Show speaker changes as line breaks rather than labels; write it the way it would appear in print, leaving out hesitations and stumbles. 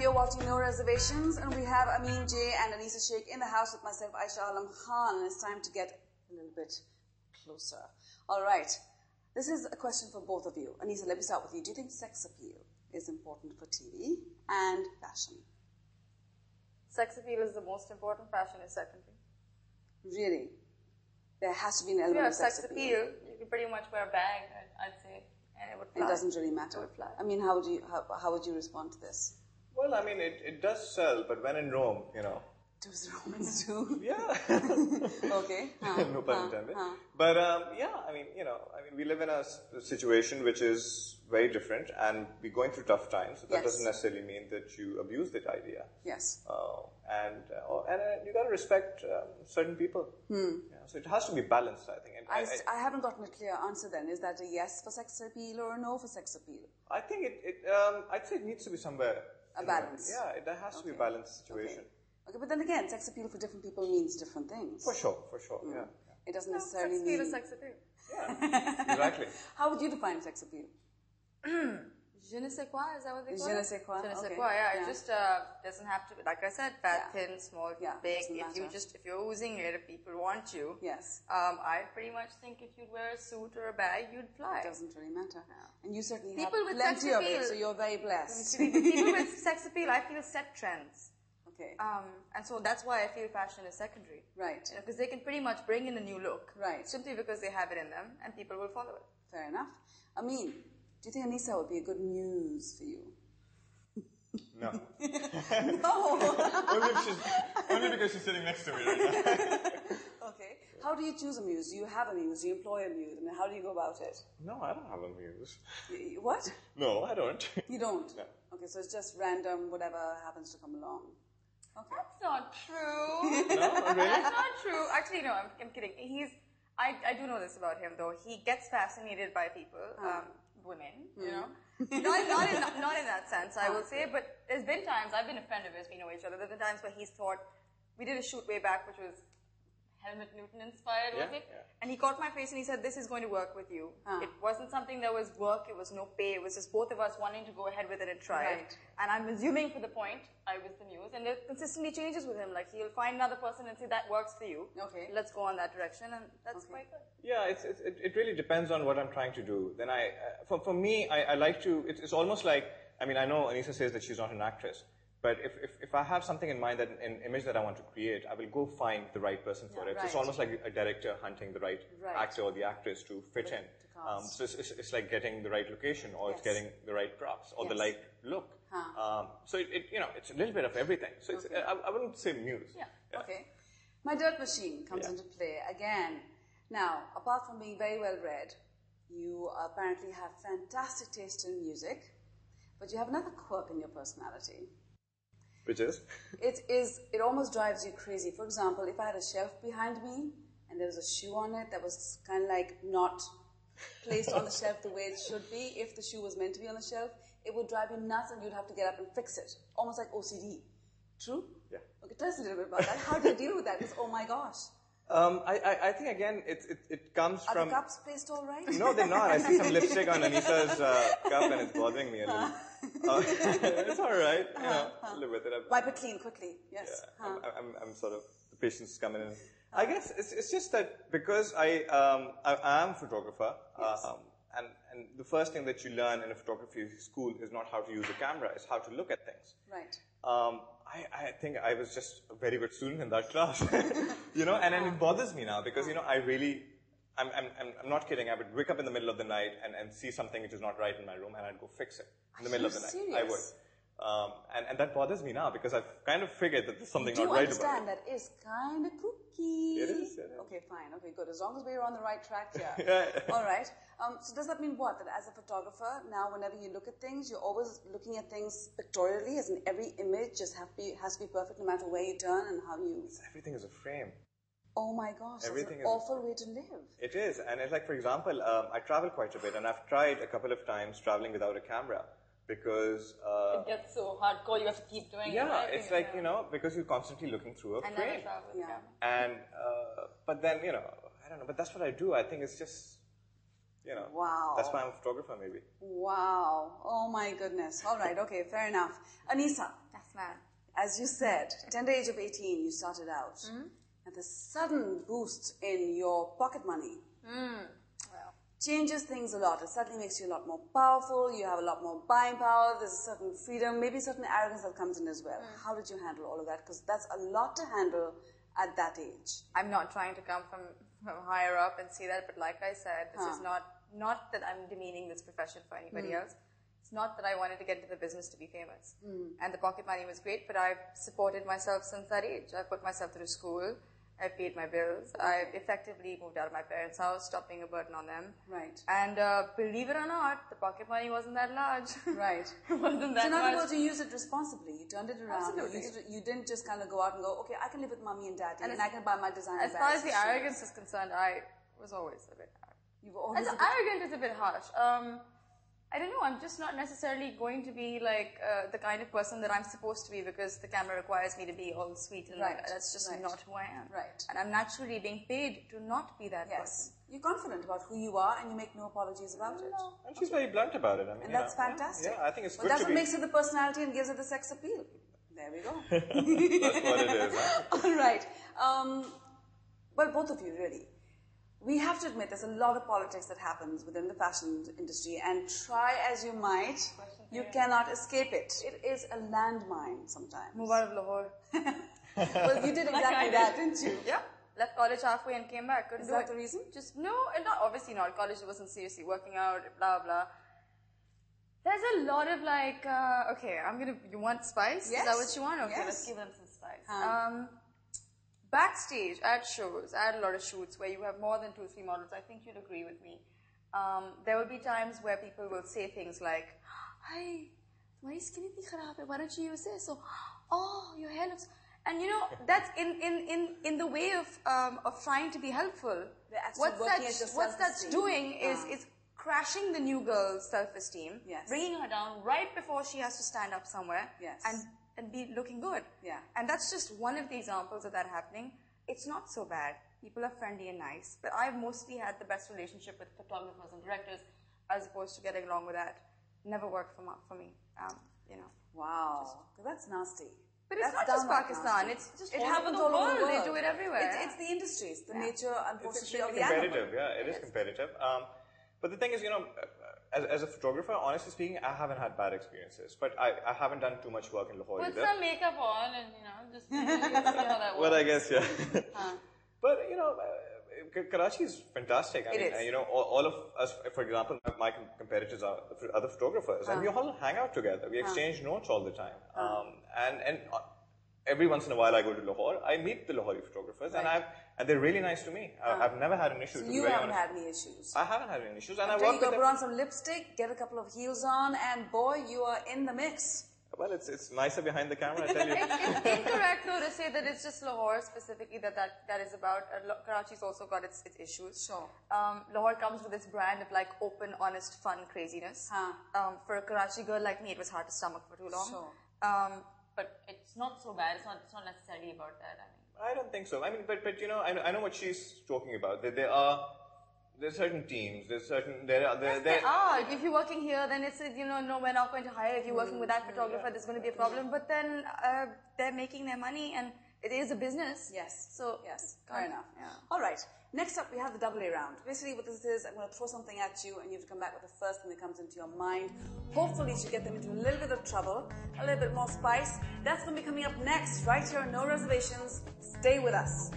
You're watching No Reservations, and we have Amean J and Anisa Sheikh in the house with myself, Ayeshah Alam, and it's time to get a little bit closer. All right. This is a question for both of you. Anisa, let me start with you. Do you think sex appeal is important for TV and fashion?
Sex appeal is the most important, fashion is secondary.
Really? There has to be an element of sex appeal.
You can pretty much wear a bag, I'd say, and it would fly.
It doesn't really matter.
It would fly.
I mean, how would you respond to this?
Well, I mean, it does sell, but when in Rome,
Does Romans do?
Yeah.
Okay.
No pun intended. But yeah, I mean, we live in a situation which is very different, and we're going through tough times. So that doesn't necessarily mean that you abuse that idea.
Yes.
And you got to respect certain people. Yeah, so it has to be balanced, I think. And
I haven't gotten a clear answer. Then is that a yes for sex appeal or a no for sex appeal?
I think I'd say it needs to be somewhere.
A balance.
Yeah, there has to be a balanced situation.
Okay, but then again, sex appeal for different people means different things.
For sure, yeah.
It doesn't necessarily mean...
Sex appeal.
Yeah, exactly.
How would you define sex appeal?
Je ne sais quoi, is that what they call it?
Je ne sais quoi,
Je ne sais quoi, yeah. It just doesn't have to be, like I said, fat, thin, small, big. If you're oozing it, if people want you, I pretty much think if you'd wear a suit or a bag, you'd fly.
It doesn't really matter. Yeah. And you certainly
people
have plenty of it, so you're very blessed.
People with sex appeal, I feel, set trends.
Okay.
And so that's why I feel fashion is secondary.
Right.
Because they can pretty much bring in a new look.
Right.
Simply because they have it in them, and people will follow it.
Fair enough. Amean, do you think Anisa would be a good muse for you?
No.
No.
only because she's sitting next to me right now.
Okay. How do you choose a muse? Do you have a muse? Do you employ a muse? I mean, how do you go about it?
No, I don't have a muse.
What?
No, I don't.
You don't?
No.
Okay, so it's just random, whatever happens to come along. Okay.
That's not true.
No, really?
That's not true. Actually, no, I'm kidding. I do know this about him, though. He gets fascinated by people, women, Not in that sense, I will say, but there's been times, I've been a friend of his, we know each other, there's been times where he's thought, we did a shoot way back, which was Helmut Newton inspired, was it?
Yeah.
And he caught my face and he said, this is going to work with you. It wasn't something that was work, it was no pay, it was just both of us wanting to go ahead with it and try it. And I'm assuming for the point, I was the muse, and it consistently changes with him. Like, he'll find another person and say, that works for you. Okay. Let's go on that direction, and that's quite good.
Yeah, it really depends on what I'm trying to do. Then for me, I like to, it's almost like, I mean, I know Anisa says that she's not an actress, but if I have something in mind, an image that I want to create, I will go find the right person for it. Right. It's almost like a director hunting the right actor or the actress to fit in. So it's like getting the right location, or it's getting the right props, or the right look. So it's a little bit of everything. So I wouldn't say muse.
Yeah. Okay. My dirt machine comes into play again. Now, apart from being very well read, you apparently have fantastic taste in music, but you have another quirk in your personality.
Which is?
It almost drives you crazy. For example, if I had a shelf behind me and there was a shoe on it that was kind of like not placed on the shelf the way it should be, if the shoe was meant to be on the shelf, it would drive you nuts and you'd have to get up and fix it. Almost like OCD. True?
Yeah.
Okay, tell us a little bit about that. How do you deal with that? Because, oh my gosh.
I think again it comes from...
Are the cups placed all right?
No, they're not. I see some lipstick on Anisa's cup and it's bothering me a little. It's all right. I'll live with it.
Wipe it clean quickly. Yes.
Yeah, I'm sort of, the patience coming in. I guess it's just that because I am a photographer, and the first thing that you learn in a photography school is not how to use a camera, it's how to look at things.
Right.
I think I was just a very good student in that class, and it bothers me now because, I'm not kidding. I would wake up in the middle of the night and see something which is not right in my room, and I'd go fix it in the middle of the night.
Serious?
I would. And that bothers me now because I've kind of figured that there's something not right about it.
You understand that is kind of kooky.
It is.
Okay, fine. Okay, good. As long as we're on the right track here.
Yeah.
All right. So does that mean what? That as a photographer, now whenever you look at things, you're always looking at things pictorially, as in every image just has to be perfect no matter where you turn and how you...
Everything is a frame.
Oh my gosh, that's an awful way to live.
It is. And it's like, for example, I travel quite a bit, and I've tried a couple of times traveling without a camera. Because...
it gets so hardcore, you have to keep doing it.
Yeah, it's like, because you're constantly looking through a frame.
Never travel with camera.
And, but then, I don't know, but that's what I do. I think it's just,
Wow.
That's why I'm a photographer, maybe.
Wow. Oh my goodness. All right, okay, fair enough. Anisa.
Yes. man.
As you said, tender age of 18, you started out. And the sudden boost in your pocket money changes things a lot. It suddenly makes you a lot more powerful. You have a lot more buying power. There's a certain freedom, maybe certain arrogance that comes in as well. How did you handle all of that? Because that's a lot to handle at that age.
I'm not trying to come from higher up and see that, but like I said, this is not that I'm demeaning this profession for anybody else. It's not that I wanted to get into the business to be famous. And the pocket money was great, but I've supported myself since that age. I've put myself through school. I've paid my bills. I've effectively moved out of my parents' house, stopped being a burden on them.
Right.
And believe it or not, the pocket money wasn't that large.
Right.
It wasn't that
So in other
much.
words, you used it responsibly. You turned it around.
Absolutely.
You didn't just kind of go out and go, okay, I can live with mommy and daddy and I can buy my designer bags.
As far as the arrogance is concerned, I was always a bit arrogant.
You were always
Arrogant is a bit harsh. I don't know, I'm just not necessarily going to be like the kind of person that I'm supposed to be because the camera requires me to be all sweet and that's just not who I am.
Right.
And I'm naturally being paid to not be that person.
You're confident about who you are and you make no apologies about it.
And she's very blunt about it. I mean,
And that's fantastic.
Yeah, I think it's
well,
good
that's
to
what
be...
makes it the personality and gives it the sex appeal. There we go.
That's what it is. Huh?
All right. Well, both of you, really. We have to admit there's a lot of politics that happens within the fashion industry, and try as you might, you cannot escape it. It is a landmine sometimes.
Move out of Lahore.
Well, you did exactly that, didn't you?
Yeah. Left college halfway and came back. Couldn't
Is
do
that
it.
the reason?
Just, no, and not, obviously not. College wasn't seriously working out, blah, blah. There's a lot of like, okay, you want spice?
Yes.
Is that what you want? Okay,
Yes.
let's give them some spice. Backstage, at shows, I had a lot of shoots where you have more than 2-3 models. I think you'd agree with me. There will be times where people will say things like, "Hi, tumhari skin itni kharab hai. Why don't you use this?" Or, "Oh, your hair looks..." And you know, that's in the way of trying to be helpful. What that's doing is crashing the new girl's self-esteem, bringing her down right before she has to stand up somewhere and be looking good.
Yeah.
And that's just one of the examples of that happening. It's not so bad. People are friendly and nice, but I've mostly had the best relationship with photographers and directors as opposed to getting along with that. Never worked for me, you know.
Wow. That's nasty.
But it's not just Pakistan.
Nasty.
It's just
it
all
happens
over
all over the world.
They do it everywhere.
It's the industry. It's the nature, unfortunately, of
It's
the animal.
competitive, yeah. It is competitive. But the thing is, you know, as a photographer, honestly speaking, I haven't had bad experiences. But I haven't done too much work in Lahore
Put
either.
some makeup on and, you know, just see how that works.
Well, I guess, yeah. But, you know, Karachi is fantastic. I mean, you know, all of us, for example, my competitors are other photographers, and we all hang out together. We exchange notes all the time. And every once in a while I go to Lahore, I meet the Lahori photographers, and they're really nice to me. I've never had an issue.
So you haven't had any issues?
I haven't had any issues. And I
Until
work
you
with
go
them.
put on some lipstick, get a couple of heels on, and boy, you are in the mix.
Well, it's nicer behind the camera, I tell you.
It's incorrect, though, to say that it's just Lahore specifically that is about. Karachi's also got its issues.
Sure.
Lahore comes with this brand of like open, honest, fun craziness. For a Karachi girl like me, it was hard to stomach for too long.
Sure.
But it's not so bad. It's not necessarily about that.
I don't think so. I mean, but you know, I know what she's talking about. There's certain teams. There's certain
There are. If you're working here, then it's, you know, no, we're not going to hire. If you're working with that photographer, there's going to be a problem. But then they're making their money, and it is a business.
Yes.
So
fair enough.
Yeah.
All right. Next up, we have the AA round. Basically, what this is, I'm going to throw something at you, and you have to come back with the first thing that comes into your mind. Hopefully, to get them into a little bit of trouble, a little bit more spice. That's going to be coming up next, right here on No Reservations. Stay with us.